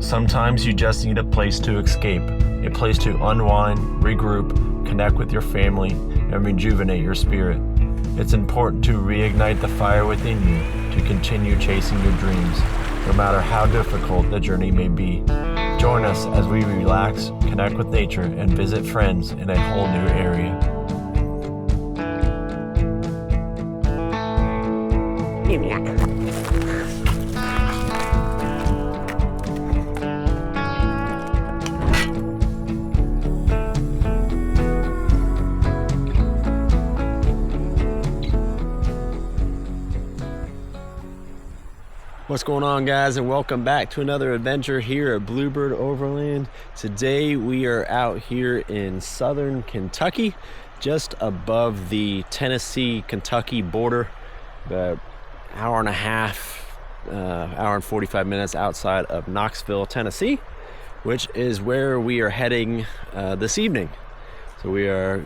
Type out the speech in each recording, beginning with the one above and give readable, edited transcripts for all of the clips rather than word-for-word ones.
Sometimes you just need a place to escape, a place to unwind, regroup, connect with your family, and rejuvenate your spirit. It's important to reignite the fire within you to continue chasing your dreams, no matter how difficult the journey may be. Join us as we relax, connect with nature, and visit friends in a whole new area. What's going on, guys, and welcome back to another adventure here at Bluebird Overland. Today we are out here in southern Kentucky, just above the Tennessee-Kentucky border, about hour and a half, hour and 45 minutes outside of Knoxville, Tennessee, which is where we are heading this evening. So we are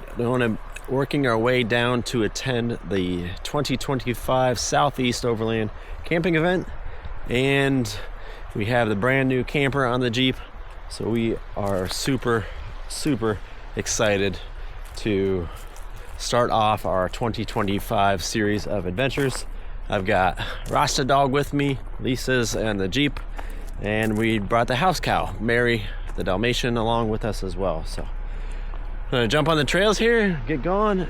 working our way down to attend the 2025 Southeast Overland Camping Event. And we have the brand new camper on the Jeep, so we are super excited to start off our 2025 series of adventures. I've got Rasta Dog with me, Lisa's and the Jeep, and we brought the house cow, Mary the Dalmatian, along with us as well. So I'm gonna jump on the trails here, get going,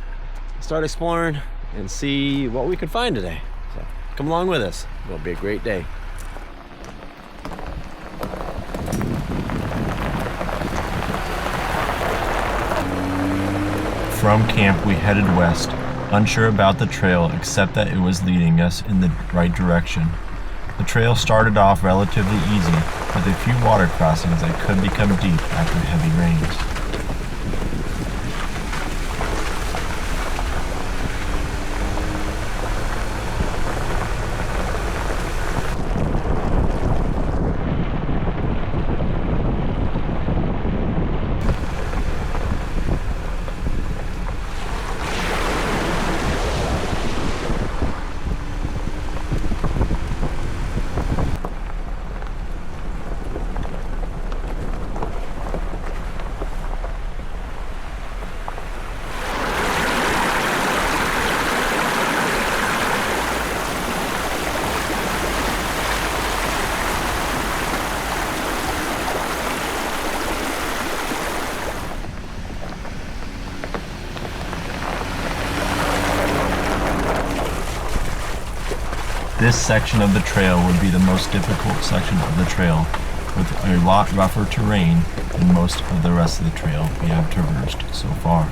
start exploring, and see what we could find today. So come along with us, it'll be a great day. From camp, we headed west, unsure about the trail except that it was leading us in the right direction. The trail started off relatively easy, with a few water crossings that could become deep after heavy rains. This section of the trail would be the most difficult section of the trail, with a lot rougher terrain than most of the rest of the trail we have traversed so far.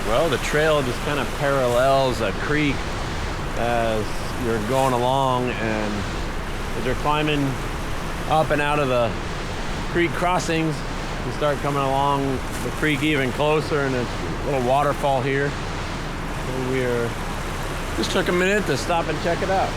Well, the trail just kind of parallels a creek as you're going along, and as you're climbing up and out of the creek crossings, you start coming along the creek even closer, and it's a little waterfall here. So we're just took a minute to stop and check it out.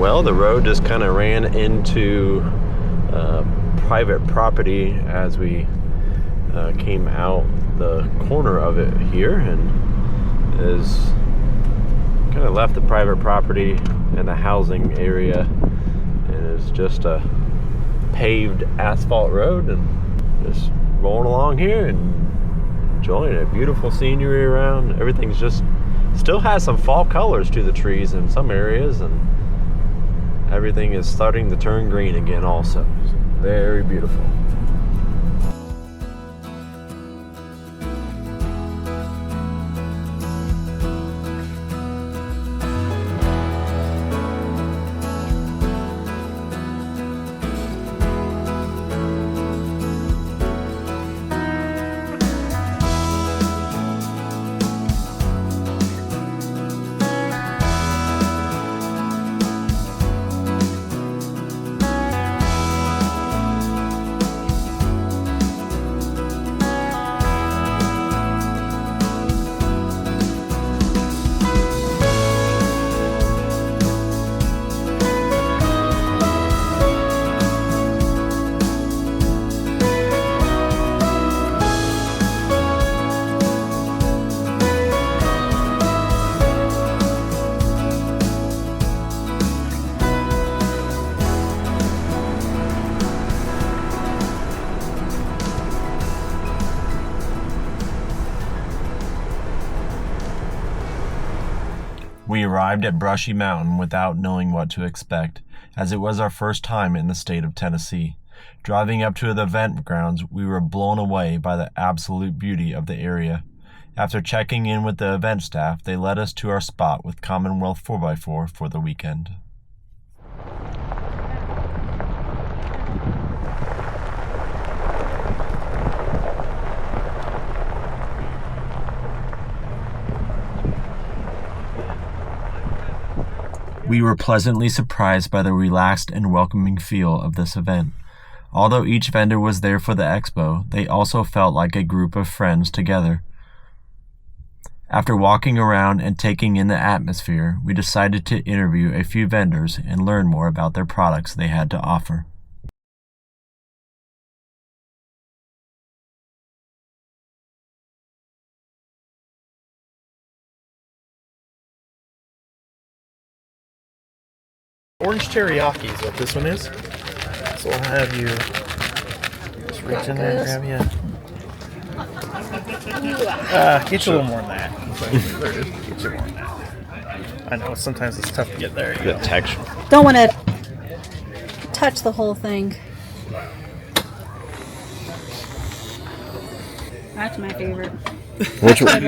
Well, the road just kind of ran into private property as we came out the corner of it here, and is kind of left the private property and the housing area, and it's just a paved asphalt road, and just rolling along here and enjoying it. Beautiful scenery around. Everything's just still has some fall colors to the trees in some areas, and everything is starting to turn green again also. Very beautiful. We arrived at Brushy Mountain without knowing what to expect, as it was our first time in the state of Tennessee. Driving up to the event grounds, we were blown away by the absolute beauty of the area. After checking in with the event staff, they led us to our spot with Commonwealth 4x4 for the weekend. We were pleasantly surprised by the relaxed and welcoming feel of this event. Although each vendor was there for the expo, they also felt like a group of friends together. After walking around and taking in the atmosphere, we decided to interview a few vendors and learn more about their products they had to offer. Orange teriyaki is what this one is. So I'll have you just reach in there and grab you. Get you a little more than that. Get you more than that. I know sometimes it's tough to get there. The texture. Don't want to touch the whole thing. That's my favorite. Which one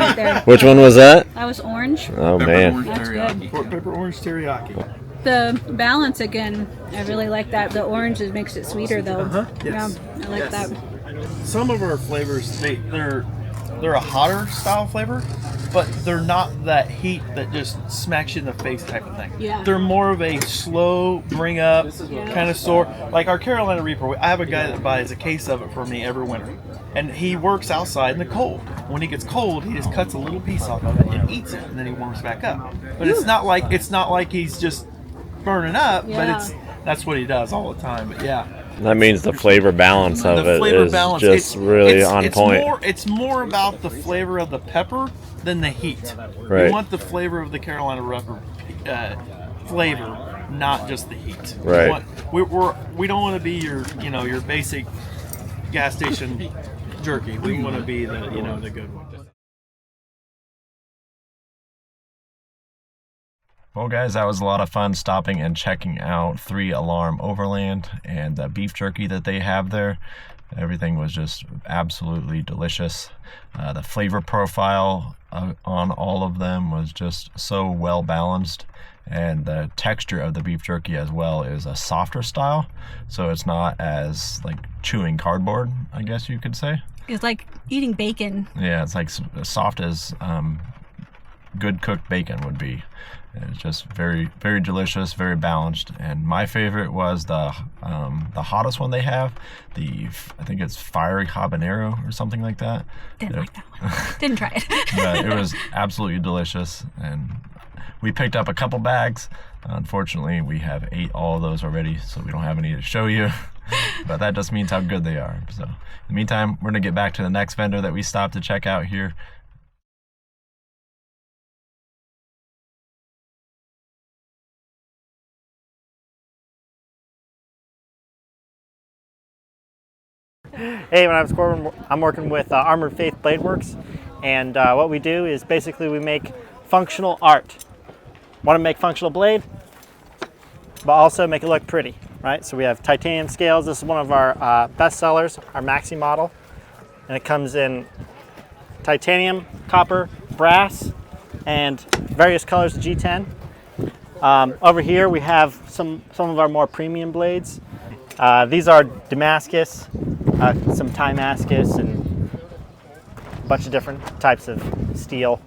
was that? That was orange. Oh man. That's good. Pork pepper orange teriyaki. The balance again, I really like that. The orange makes it sweeter though. Yes. Yeah, I like that. Some of our flavors, they're a hotter style flavor, but they're not that heat that just smacks you in the face type of thing. Yeah. They're more of a slow bring up kind of sort. Like our Carolina Reaper, I have a guy that buys a case of it for me every winter. And he works outside in the cold. When he gets cold, he just cuts a little piece off of it and eats it, and then he warms back up. But it's not like he's just burning up, but that's what he does all the time. But yeah, that means the flavor balance of it is just really on point. It's more about the flavor of the pepper than the heat. Right. You want the flavor of the Carolina Reaper flavor, not just the heat. Right. We don't want to be your basic gas station jerky. We want to be the good one. Well guys, that was a lot of fun stopping and checking out 3 Alarm Overland and the beef jerky that they have there. Everything was just absolutely delicious. The flavor profile on all of them was just so well balanced, and the texture of the beef jerky as well is a softer style, so it's not as like chewing cardboard, I guess you could say. It's like eating bacon. Yeah, it's like as soft as good cooked bacon would be. It's just very, very delicious, very balanced. And my favorite was the hottest one they have. I think it's fiery habanero or something like that. Didn't like that one. Didn't try it. But it was absolutely delicious. And we picked up a couple bags. Unfortunately, we have ate all of those already, so we don't have any to show you. But that just means how good they are. So in the meantime, we're gonna get back to the next vendor that we stopped to check out here. Hey, my name's Corbin. I'm working with Armored Faith Blade Works, and what we do is basically we make functional art. Want to make functional blade, but also make it look pretty, right? So we have titanium scales. This is one of our best sellers, our Maxi model, and it comes in titanium, copper, brass, and various colors of G10. Over here we have some of our more premium blades. These are Damascus, some Timascus, and a bunch of different types of steel.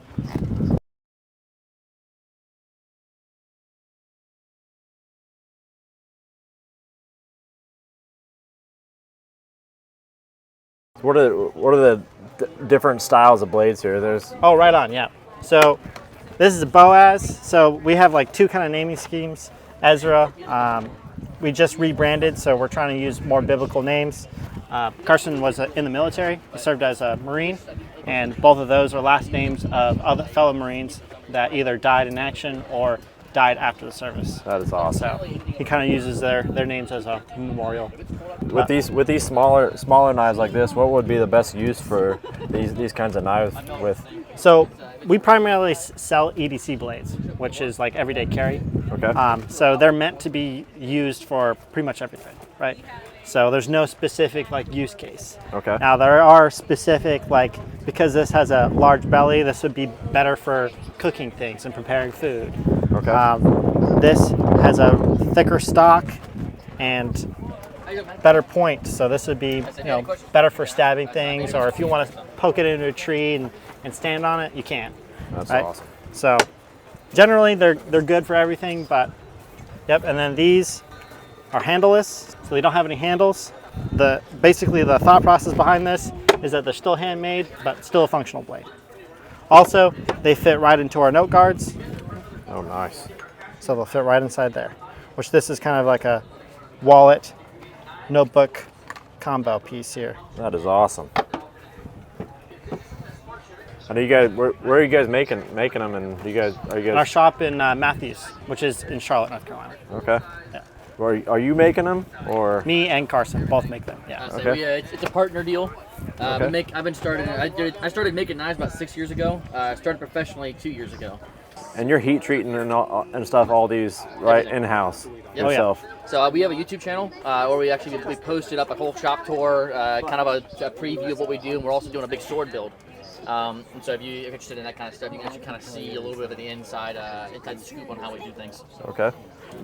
What are the different styles of blades here? There's Oh, right on, yeah. So this is a Boaz. So we have like two kind of naming schemes. Ezra, we just rebranded, so we're trying to use more biblical names. Carson was in the military. He served as a Marine, and both of those are last names of other fellow Marines that either died in action or died after the service. That is awesome. So he kind of uses their names as a memorial. With these smaller knives like this, what would be the best use for these kinds of knives with? So we primarily sell EDC blades, which is like everyday carry. Okay. So they're meant to be used for pretty much everything, right? So there's no specific like use case. Okay. Now there are specific, like, because this has a large belly, this would be better for cooking things and preparing food. Okay. This has a thicker stock and better point, so this would be, you know, better for stabbing things, or if you want to poke it into a tree and stand on it, you can. That's right? awesome. So generally they're good for everything, but yep. And then these are handleless, so they don't have any handles. Basically the thought process behind this is that they're still handmade, but still a functional blade. Also, they fit right into our note guards. Oh, nice. So they'll fit right inside there, which this is kind of like a wallet, notebook combo piece here. That is awesome. And you guys, where are you guys making them? And are you guys? In our shop in Matthews, which is in Charlotte, North Carolina. Okay. Yeah. Are you making them, or? Me and Carson both make them. Yeah. Okay. It's a partner deal. Okay. I started making knives about 6 years ago. I started professionally 2 years ago. And you're heat treating and stuff, all these right Everything. in-house Yep. yourself. So we have a YouTube channel where we posted up a whole shop tour, kind of a preview of what we do, and we're also doing a big sword build. And so if you're interested in that kind of stuff, you can actually kind of see a little bit of the inside scoop on how we do things. So. Okay.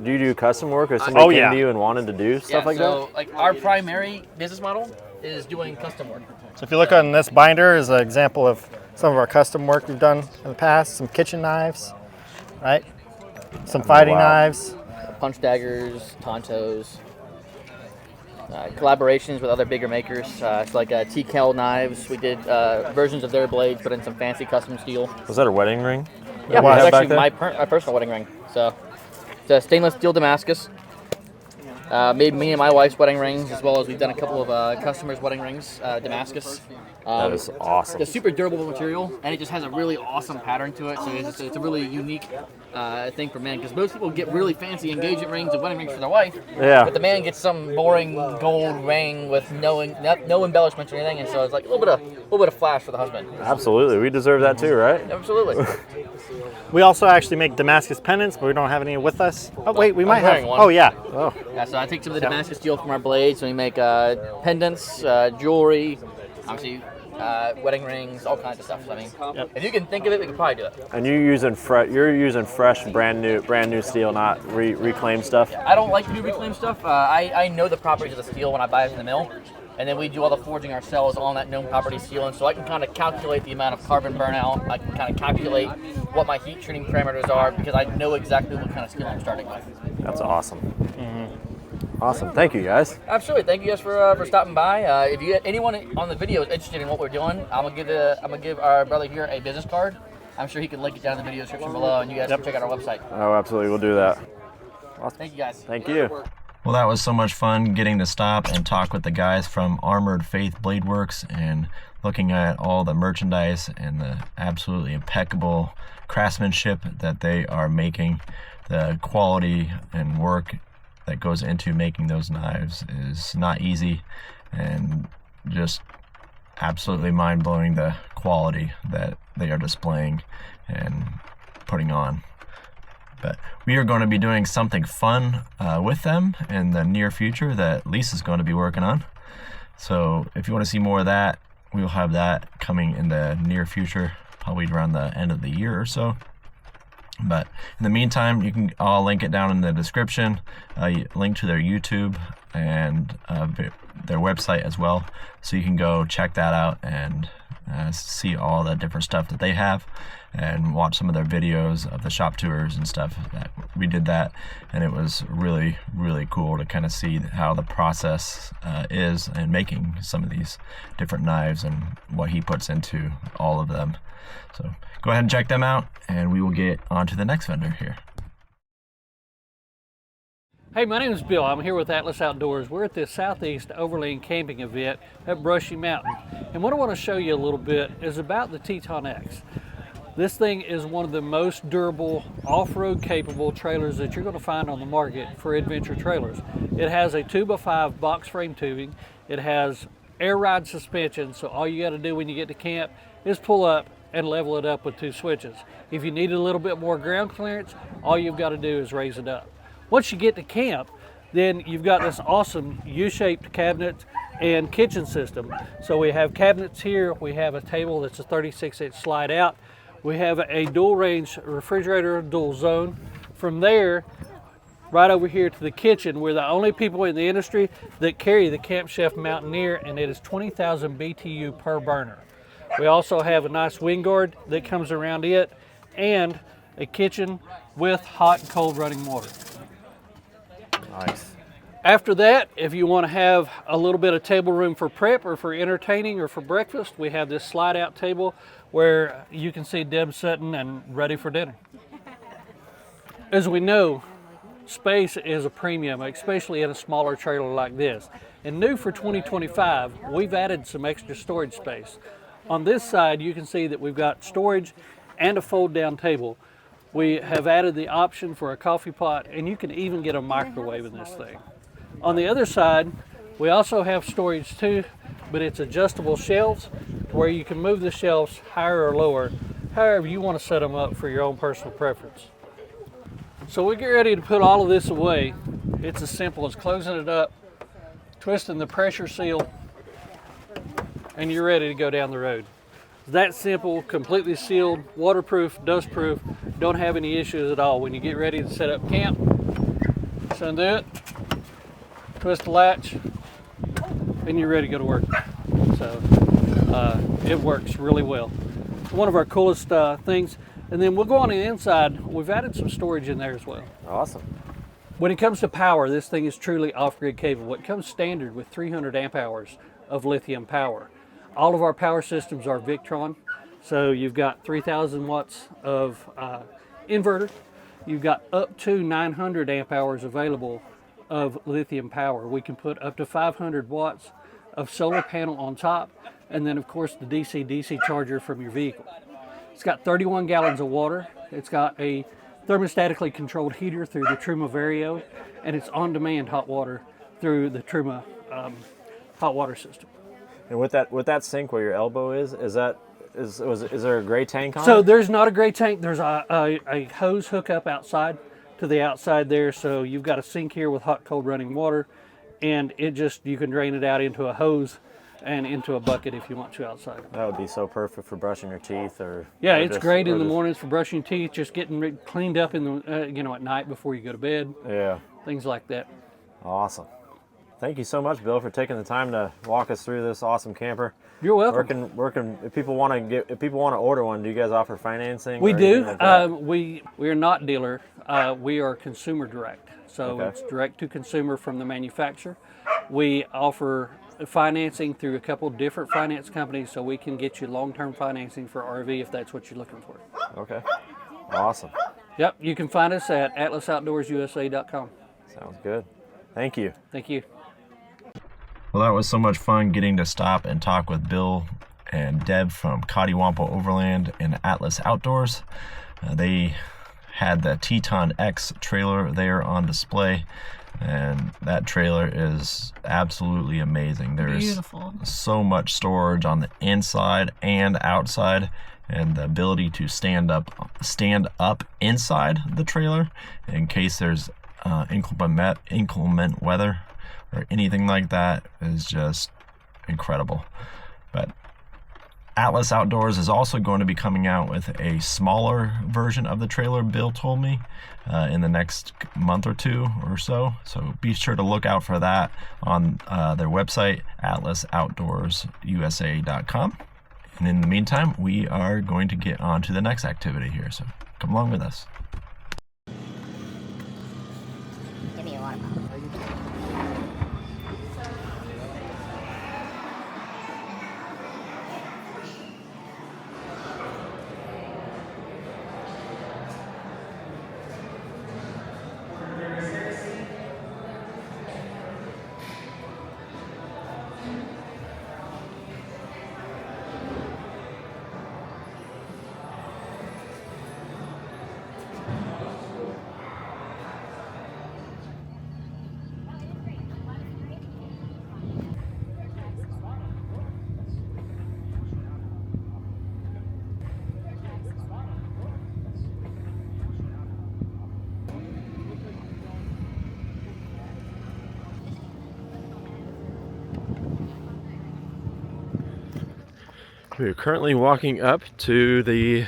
Do you do custom work, or somebody came to you and wanted to do stuff like so, like our primary business model is doing custom work. So if you look on this binder, is an example of some of our custom work we've done in the past. Some kitchen knives, right? Some fighting knives. Punch daggers, tontos, collaborations with other bigger makers. It's like TKL knives. We did versions of their blades, but in some fancy custom steel. Was that a wedding ring? Yeah, What it's you have actually back my personal wedding ring. So it's a stainless steel Damascus. Made me and my wife's wedding rings, as well as we've done a couple of customers' wedding rings, Damascus. That is awesome. It's a super durable material, and it just has a really awesome pattern to it. So it's a really unique thing for men, because most people get really fancy engagement rings and wedding rings for their wife. Yeah. But the man gets some boring gold ring with no embellishments or anything, and so it's like a little bit of flash for the husband. Absolutely. We deserve that too, right? Absolutely. We also actually make Damascus pendants, but we don't have any with us. Oh wait, we might have wearing one. Oh yeah. Oh. Yeah, so I take some of the Damascus steel from our blades, and we make pendants, jewelry, obviously wedding rings, all kinds of stuff. So, I mean, if you can think of it, we could probably do it. And you're using fresh, brand new steel, not reclaimed stuff. I don't like to do reclaimed stuff. I know the properties of the steel when I buy it from the mill, and then we do all the forging ourselves on that known property steel, and so I can kind of calculate the amount of carbon burnout. I can kind of calculate what my heat treating parameters are, because I know exactly what kind of steel I'm starting with. That's awesome. Awesome. Thank you, guys. Absolutely. Thank you guys for stopping by. If you anyone on the video is interested in what we're doing, I'm gonna give our brother here a business card. I'm sure he can link it down in the video description below, and you guys can check out our website. Oh, absolutely. We'll do that. Thank you, guys. Thank you. Well, that was so much fun getting to stop and talk with the guys from Armored Faith Blade Works and looking at all the merchandise and the absolutely impeccable craftsmanship that they are making. The quality and work that goes into making those knives is not easy, and just absolutely mind-blowing the quality that they are displaying and putting on. But we are going to be doing something fun with them in the near future that Lisa's going to be working on. So if you want to see more of that, we'll have that coming in the near future, probably around the end of the year or so. But in the meantime, I'll link it down in the description, link to their YouTube and their website as well, so you can go check that out and see all the different stuff that they have and watch some of their videos of the shop tours and stuff. We did that, and it was really, really cool to kind of see how the process is in making some of these different knives and what he puts into all of them. So go ahead and check them out, and we will get on to the next vendor here. Hey, my name is Bill. I'm here with Atlas Outdoors. We're at the Southeast Overland Camping Event at Brushy Mountain. And what I want to show you a little bit is about the Teton X. This thing is one of the most durable, off-road capable trailers that you're going to find on the market for adventure trailers. It has a 2x5 box frame tubing. It has air ride suspension, so all you got to do when you get to camp is pull up and level it up with 2 switches. If you need a little bit more ground clearance, all you've got to do is raise it up. Once you get to camp, then you've got this awesome U-shaped cabinet and kitchen system. So we have cabinets here, we have a table that's a 36-inch slide out, we have a dual range refrigerator, dual zone. From there, right over here to the kitchen, we're the only people in the industry that carry the Camp Chef Mountaineer, and it is 20,000 BTU per burner. We also have a nice wind guard that comes around it, and a kitchen with hot and cold running water. Nice. After that, if you want to have a little bit of table room for prep or for entertaining or for breakfast, we have this slide out table where you can see Deb sitting and ready for dinner. As we know, space is a premium, especially in a smaller trailer like this. And new for 2025, we've added some extra storage space. On this side, you can see that we've got storage and a fold down table. We have added the option for a coffee pot, and you can even get a microwave in this thing. On the other side, we also have storage too, but it's adjustable shelves where you can move the shelves higher or lower, however you want to set them up for your own personal preference. So we get ready to put all of this away. It's as simple as closing it up, twisting the pressure seal, and you're ready to go down the road. That simple, completely sealed, waterproof, dustproof, don't have any issues at all. When you get ready to set up camp, just undo it, twist the latch, and you're ready to go to work. So it works really well. One of our coolest things. And then we'll go on the inside. We've added some storage in there as well. Awesome. When it comes to power, this thing is truly off-grid capable. It comes standard with 300 amp hours of lithium power. All of our power systems are Victron, so you've got 3,000 watts of inverter. You've got up to 900 amp hours available of lithium power. We can put up to 500 watts of solar panel on top, and then of course the DC-DC charger from your vehicle. It's got 31 gallons of water. It's got a thermostatically controlled heater through the Truma Vario, and it's on-demand hot water through the Truma hot water system. And with that sink where your elbow is there a gray tank on it? So there's not a gray tank. There's a hose hookup outside to the outside there. So you've got a sink here with hot, cold running water, and you can drain it out into a hose and into a bucket if you want to outside. That would be so perfect for brushing your teeth, it's great in the mornings for brushing your teeth, just getting cleaned up in the at night before you go to bed. Yeah. Things like that. Awesome. Thank you so much, Bill, for taking the time to walk us through this awesome camper. You're welcome. If people want to order one, do you guys offer financing? We do. We are not dealer. We are consumer direct. So It's direct to consumer from the manufacturer. We offer financing through a couple different finance companies, so we can get you long-term financing for RV if that's what you're looking for. Okay. Awesome. Yep, you can find us at atlasoutdoorsusa.com. Sounds good. Thank you. Thank you. Well, that was so much fun getting to stop and talk with Bill and Deb from Cottywampo Overland and Atlas Outdoors. They had the Teton X trailer there on display, and that trailer is absolutely amazing. There's Beautiful. so much storage on the inside and outside, and the ability to stand up inside the trailer in case there's inclement weather or anything like that is just incredible. But Atlas Outdoors is also going to be coming out with a smaller version of the trailer, Bill told me, in the next month or two or so. So be sure to look out for that on their website, atlasoutdoorsusa.com. And in the meantime, we are going to get on to the next activity here. So come along with us. Give me a water bottle. We're currently walking up to the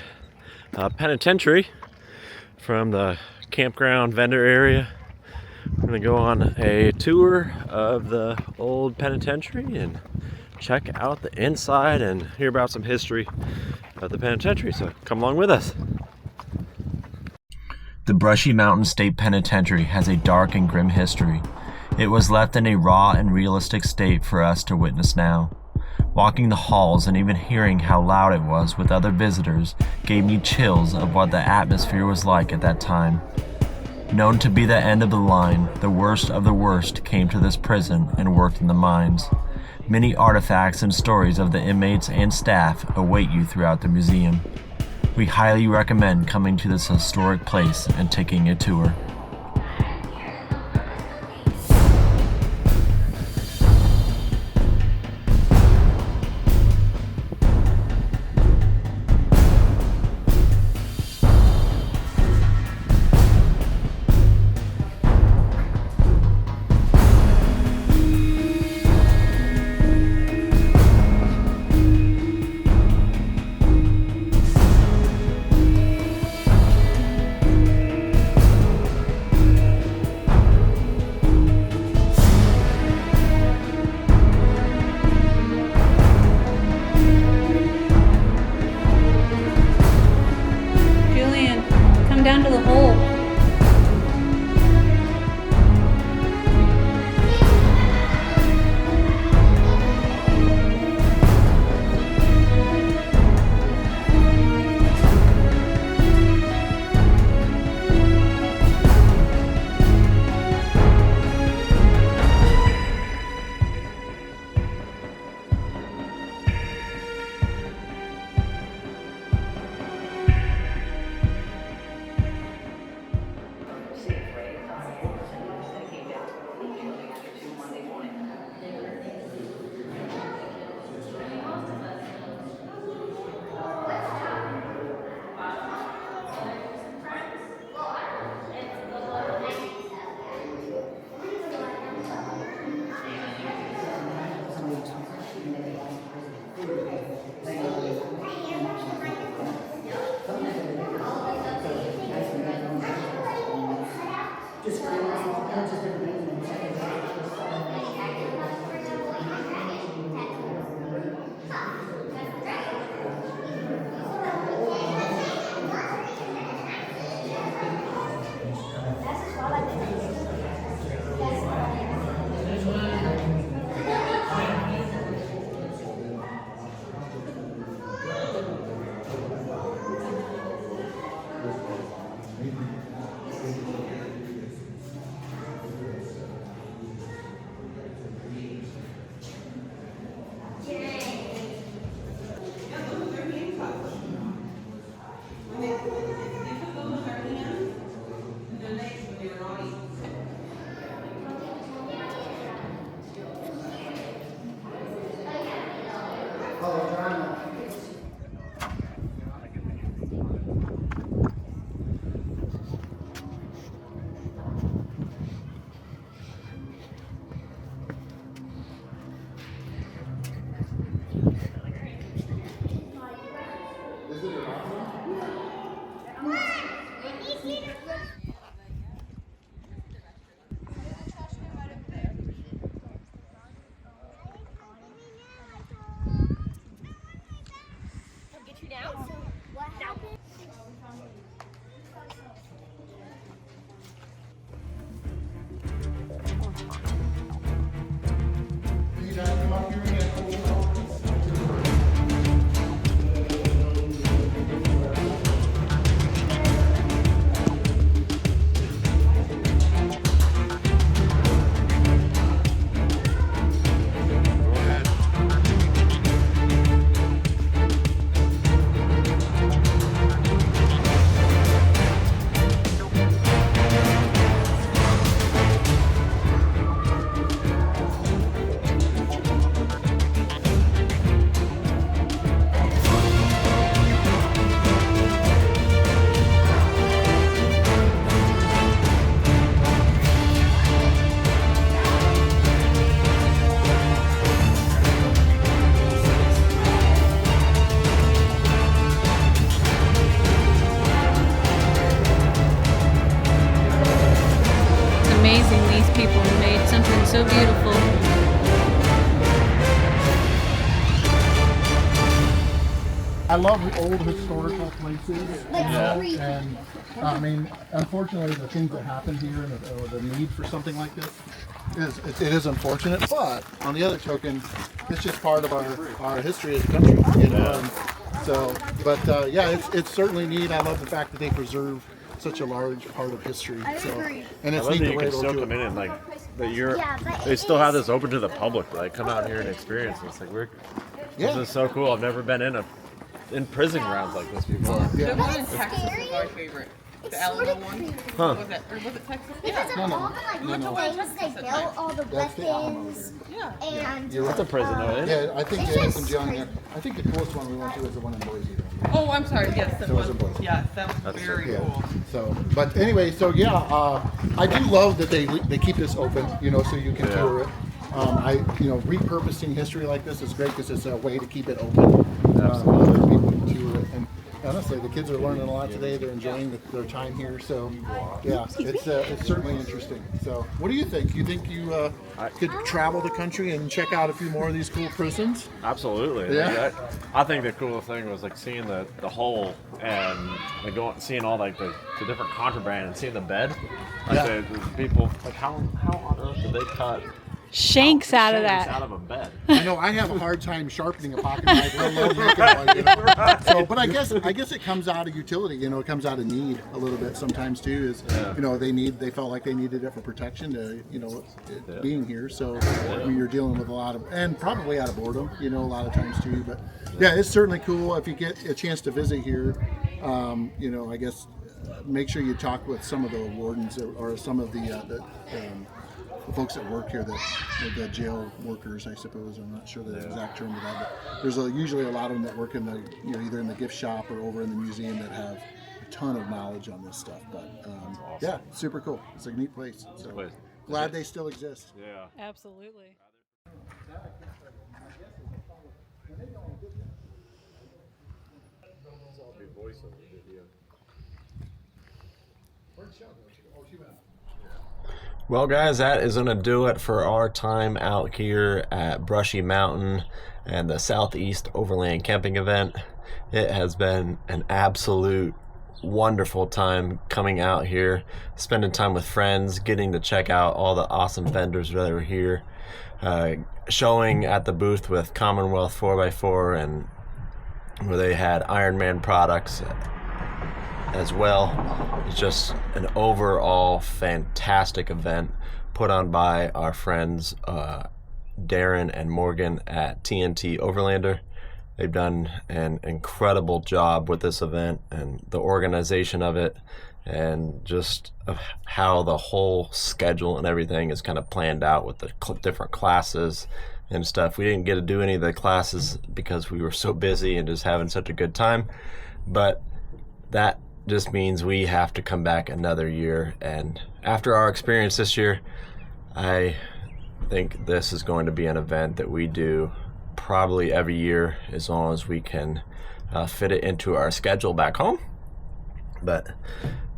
penitentiary from the campground vendor area. We're going to go on a tour of the old penitentiary and check out the inside and hear about some history of the penitentiary. So come along with us. The Brushy Mountain State Penitentiary has a dark and grim history. It was left in a raw and realistic state for us to witness now. Walking the halls and even hearing how loud it was with other visitors gave me chills of what the atmosphere was like at that time. Known to be the end of the line, the worst of the worst came to this prison and worked in the mines. Many artifacts and stories of the inmates and staff await you throughout the museum. We highly recommend coming to this historic place and taking a tour. Down to the hole. amazing, these people made something so beautiful. I love old historical places, and I mean, unfortunately, the things that happen here and the need for something like this it is unfortunate. But on the other token, it's just part of our history as a country, you know. And so, but yeah, it's certainly neat. I love the fact that they preserve such a large part of history. So, and it's neat that that you we're can able still to come in and like that they still have this open to the public. Like come out here and experience this. Like this is so cool. I've never been in prison grounds like this before. The one in Texas was our favorite. The Alamo one. Huh. Was it, or was it Texas? Because of all the little things they built, all the weapons, and That's a prison, though, isn't it? Yeah, I think It's they have just some junk there. I think the coolest one we went to was the one in Boise. oh, I'm sorry. Yes, that So was was. it Boise? Yes, that was very Yeah. cool. So, but anyway, so yeah, I do love that they keep this open, you know, so you can tour it. Repurposing history like this is great because it's a way to keep it open. Other people can tour it, and honestly, the kids are learning a lot today. They're enjoying their time here. So, yeah, it's certainly interesting. So, what do you think? You think you could travel the country and check out a few more of these cool prisons? Absolutely. Yeah. I think the coolest thing was like seeing the hole and like seeing all like the different contraband and seeing the bed. Like the people like how on earth did they cut Shanks out of shanks that. out of a bed? I know I have a hard time sharpening a pocket knife, let alone making one. You know? So, but I guess it comes out of utility. You know, it comes out of need a little bit sometimes too. Is you know they felt like they needed it for protection to being here. So when you're dealing with a lot of and probably out of boredom, you know, a lot of times too. But yeah, it's certainly cool if you get a chance to visit here. I guess make sure you talk with some of the wardens or some of the folks that work here, the jail workers, I suppose. I'm not sure the exact term of that, but there's usually a lot of them that work in the, either in the gift shop or over in the museum that have a ton of knowledge on this stuff. But yeah, super cool. It's a neat place. So glad they still exist. Yeah. Absolutely. Well, guys, that is going to do it for our time out here at Brushy Mountain and the Southeast Overland Camping Event. It has been an absolute wonderful time coming out here, spending time with friends, getting to check out all the awesome vendors that are here, showing at the booth with Commonwealth 4x4 and where they had Ironman products as well. It's just an overall fantastic event put on by our friends Darren and Morgan at TNT Overlander. They've done an incredible job with this event and the organization of it, and just of how the whole schedule and everything is kind of planned out with the different classes and stuff. We didn't get to do any of the classes because we were so busy and just having such a good time, but that just means we have to come back another year. And after our experience this year, I think this is going to be an event that we do probably every year as long as we can fit it into our schedule back home. But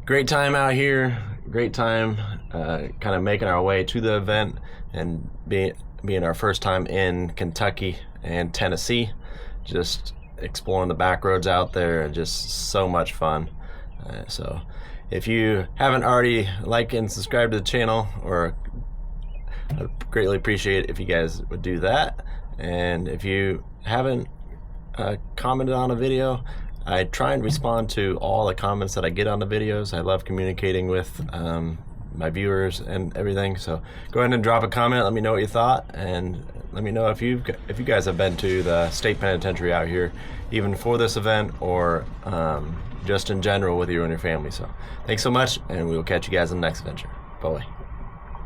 great time out here, great time kind of making our way to the event and being our first time in Kentucky and Tennessee, just exploring the back roads out there, and just so much fun. So if you haven't already liked and subscribed to the channel, or I'd greatly appreciate it if you guys would do that. And if you haven't commented on a video, I try and respond to all the comments that I get on the videos. I love communicating with my viewers and everything. So go ahead and drop a comment. Let me know what you thought, and let me know if you guys have been to the state penitentiary out here, even for this event or just in general with you and your family. So thanks so much, and we will catch you guys in the next adventure. Bye.